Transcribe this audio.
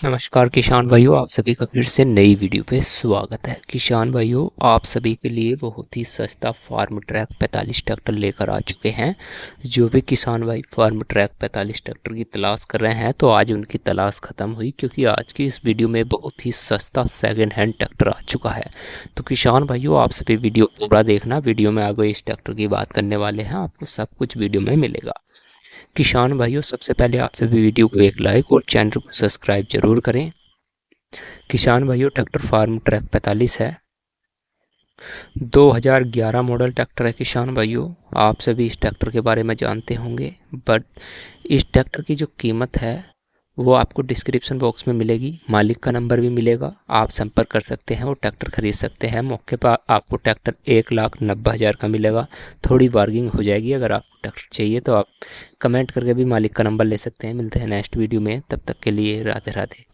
नमस्कार किसान भाइयों, आप सभी का फिर से नई वीडियो पे स्वागत है। किसान भाइयों, आप सभी के लिए बहुत ही सस्ता फार्म ट्रैक 45 ट्रैक्टर लेकर आ चुके हैं। जो भी किसान भाई फार्म ट्रैक 45 ट्रैक्टर की तलाश कर रहे हैं तो आज उनकी तलाश ख़त्म हुई, क्योंकि आज की इस वीडियो में बहुत ही सस्ता सेकेंड हैंड ट्रैक्टर आ चुका है। तो किसान भाइयों, आप सभी वीडियो पूरा देखना। वीडियो में आगे इस ट्रैक्टर की बात करने वाले हैं, आपको सब कुछ वीडियो में मिलेगा। किसान भाइयों, सबसे पहले आप सभी वीडियो को एक लाइक और चैनल को सब्सक्राइब जरूर करें। किसान भाइयों, ट्रैक्टर फार्म ट्रैक 45 है। 2011 मॉडल ट्रैक्टर है। किसान भाइयों, आप सभी इस ट्रैक्टर के बारे में जानते होंगे, बट इस ट्रैक्टर की जो कीमत है वो आपको डिस्क्रिप्शन बॉक्स में मिलेगी। मालिक का नंबर भी मिलेगा, आप संपर्क कर सकते हैं और ट्रैक्टर खरीद सकते हैं। मौके पर आपको ट्रैक्टर 1,90,000 का मिलेगा। थोड़ी बार्गिंग हो जाएगी। अगर आपको ट्रैक्टर चाहिए तो आप कमेंट करके भी मालिक का नंबर ले सकते हैं। मिलते हैं नेक्स्ट वीडियो में, तब तक के लिए राधे राधे।